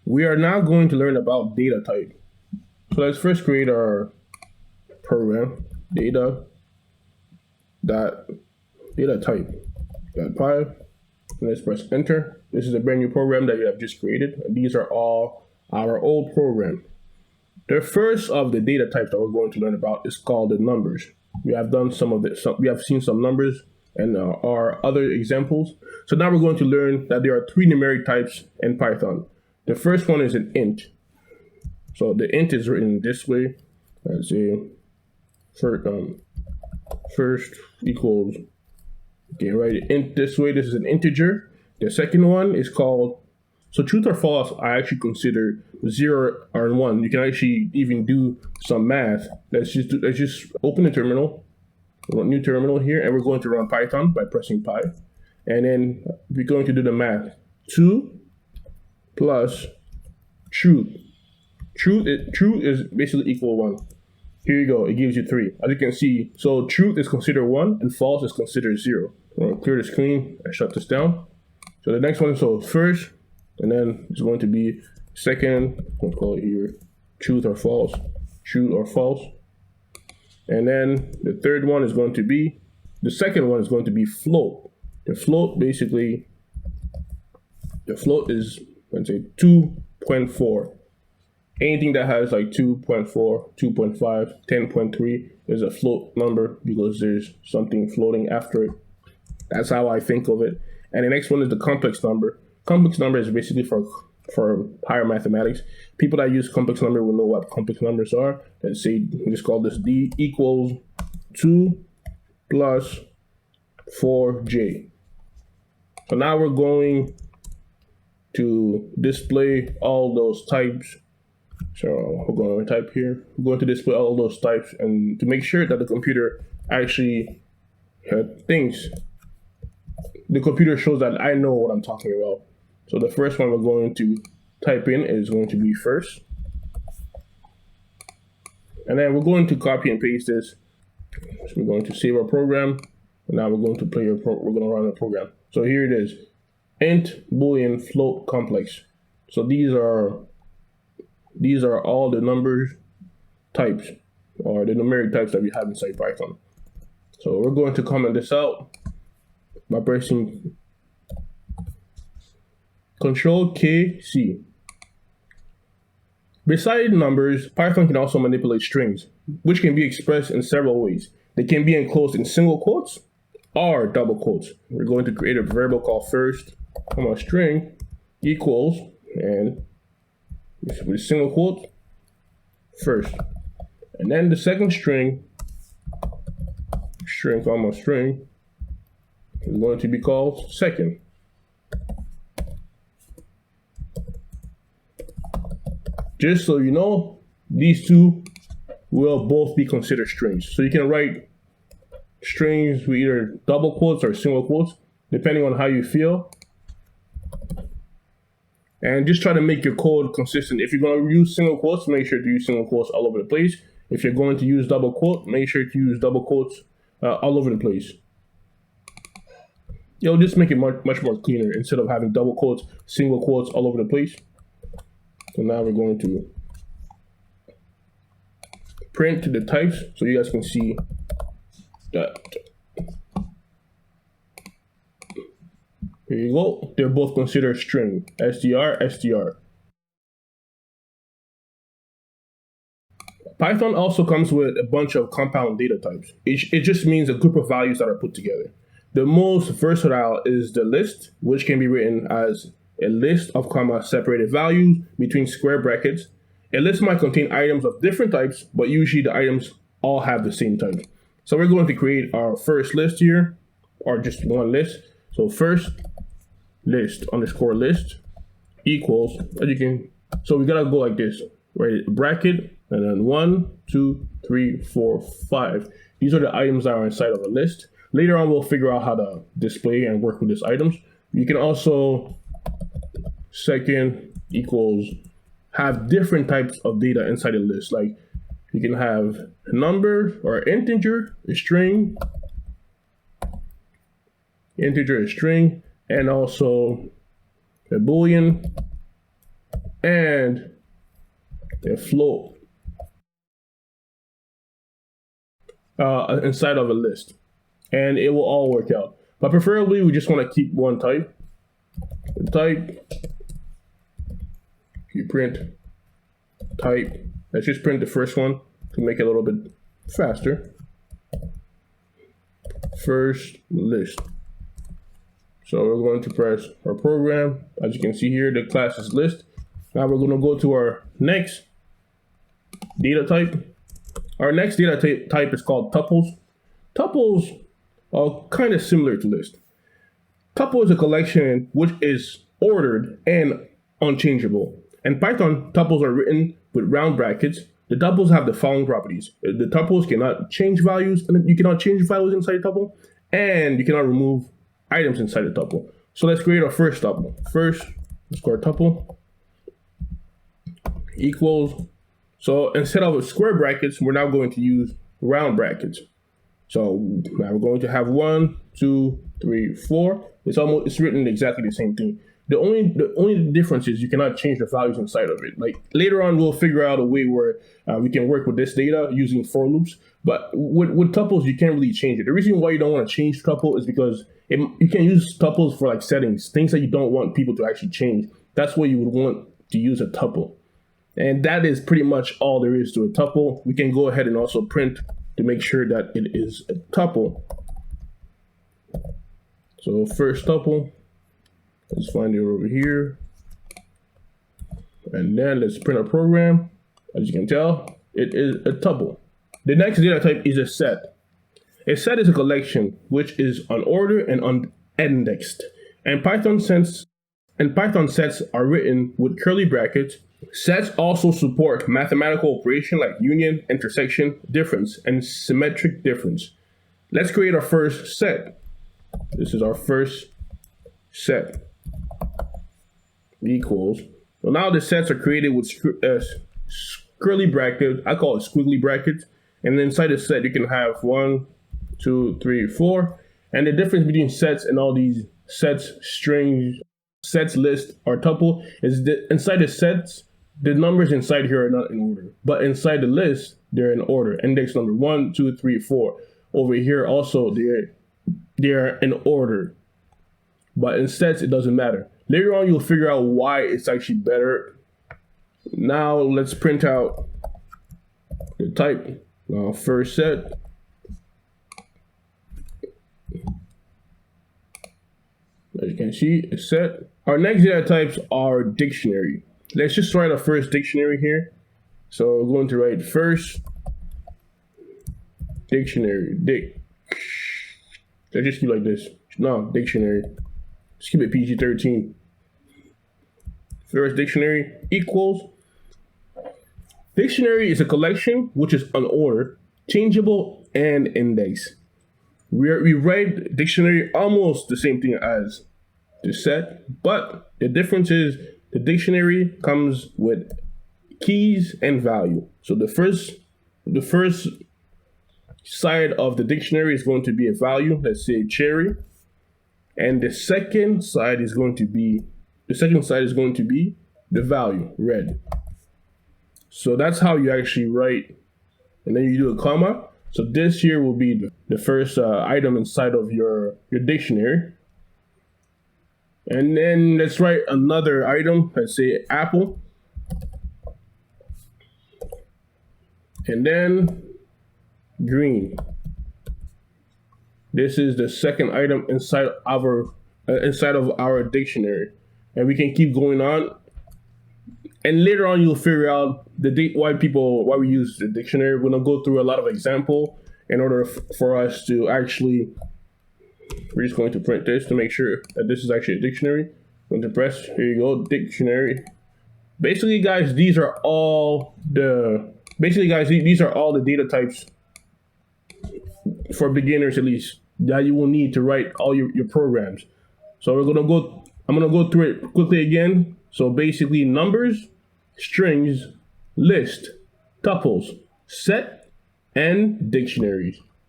We are now going to learn about data type. So let's first create our program, data type.py. Let's press enter. This is a brand new program that we have just created. These are all our old program. The first of the data types that we're going to learn about is called the numbers. We have done some of this. We have seen some numbers and our other examples. So now we're going to learn that there are three numeric types in Python. The first one is an int. So the int is written this way. Let's say first equals, okay, write it int this way. This is an integer. The second one is called, so truth or false, I actually consider 0 or 1. You can actually even do some math. Let's just open the terminal, new terminal here, and we're going to run Python by pressing pi. And then we're going to do the math. 2 plus truth. Truth is basically equal 1. Here you go, it gives you 3. As you can see, so truth is considered 1 and false is considered 0. I'll clear the screen and shut this down. So the next one, so first, and then it's going to be second, we'll call it here, truth or false, And then the third one is going to be, the second one is going to be float. The float basically, is, let's say 2.4. Anything that has like 2.4, 2.5, 10.3 is a float number because there's something floating after it. That's how I think of it. And the next one is the complex number. Complex number is basically for higher mathematics. People that use complex number will know what complex numbers are. Let's say, just call this D equals 2 plus 4j. So now we're going to display all those types. So we're going to type here. We're going to display all those types and to make sure that the computer actually thinks. The computer shows that I know what I'm talking about. So the first one we're going to type in is going to be first. And then we're going to copy and paste this. So we're going to save our program. And now we're going to we're going to run the program. So here it is. Int, Boolean, float, complex. So these are all the numbers types or the numeric types that we have inside Python. So we're going to comment this out by pressing Ctrl-K-C. Beside numbers, Python can also manipulate strings, which can be expressed in several ways. They can be enclosed in single quotes or double quotes. We're going to create a variable called first, string equals, and with a single quote, first. And then the second string, is going to be called second. Just so you know, these two will both be considered strings. So you can write strings with either double quotes or single quotes, depending on how you feel. And just try to make your code consistent. If you're going to use single quotes, make sure to use single quotes all over the place. If you're going to use double quote, make sure to use double quotes all over the place. It'll just make it much more cleaner instead of having double quotes, single quotes all over the place. So now we're going to print the types so you guys can see that. Here you go. They're both considered string, str. Python also comes with a bunch of compound data types. It just means a group of values that are put together. The most versatile is the list, which can be written as a list of separated values between square brackets. A list might contain items of different types, but usually the items all have the same type. So we're going to create our first list here, or just one list. So first list underscore list equals, so we gotta go like this, right? Bracket, and then 1, 2, 3, 4, 5. These are the items that are inside of a list. Later on, we'll figure out how to display and work with these items. You can also second equals have different types of data inside a list. Like you can have a number or integer, a string, and also a Boolean, and a float inside of a list, and it will all work out. But preferably, we just want to keep one type. The type, you print type. Let's just print the first one to make it a little bit faster. First list. So we're going to press our program. As you can see here, the class is list. Now we're going to go to our next data type. Our next data type is called tuples. Tuples are kind of similar to list. Tuple is a collection which is ordered and unchangeable. In Python, tuples are written with round brackets. The tuples have the following properties. The tuples cannot change values, and you cannot change values inside a tuple, and you cannot remove items inside a tuple. So let's create our first tuple. First, let's go our tuple equals. So instead of square brackets, we're now going to use round brackets. So now we're going to have 1, 2, 3, 4. It's written exactly the same thing. The only difference is you cannot change the values inside of it. Like later on, we'll figure out a way where we can work with this data using for loops. But with tuples, you can't really change it. The reason why you don't want to change tuple is because you can use tuples for like settings, things that you don't want people to actually change. That's why you would want to use a tuple. And that is pretty much all there is to a tuple. We can go ahead and also print to make sure that it is a tuple. So first tuple, let's find it over here. And then let's print our program. As you can tell, it is a tuple. The next data type is a set. A set is a collection which is unordered and unindexed. And Python sets are written with curly brackets. Sets also support mathematical operation like union, intersection, difference, and symmetric difference. Let's create our first set. This is our first set. Equals. Well, now the sets are created with curly brackets. I call it squiggly brackets. And inside the set, you can have 1, 2, 3, 4. And the difference between sets and all these sets, strings, sets, list, or tuple is that inside the sets, the numbers inside here are not in order. But inside the list, they're in order. Index number 1, 2, 3, 4. Over here also, they're in order. But in sets, it doesn't matter. Later on, you'll figure out why it's actually better. Now, let's print out the type. First set. As you can see, it's set. Our next data types are dictionary. Let's just write our first dictionary here. So we're going to write first dictionary. Let's just keep like this. No, dictionary. Just keep it PG-13. First dictionary equals. Dictionary is a collection which is unordered, changeable, and indexed. We write dictionary almost the same thing as the set, but the difference is the dictionary comes with keys and value. So the first side of the dictionary is going to be a value, let's say cherry, and the second side is going to be the value, red. So that's how you actually write, and then you do a comma. So this here will be the first item inside of your dictionary. And then let's write another item, let's say apple. And then green. This is the second item inside of our dictionary. And we can keep going on. And later on, you'll figure out why we use the dictionary. We're gonna go through a lot of example in order for us to actually. We're just going to print this to make sure that this is actually a dictionary. I'm going to press. Here you go, dictionary. Basically, guys, these are all the data types for beginners, at least, that you will need to write all your programs. So I'm gonna go through it quickly again. So basically, numbers, strings, list, tuples, set, and dictionaries.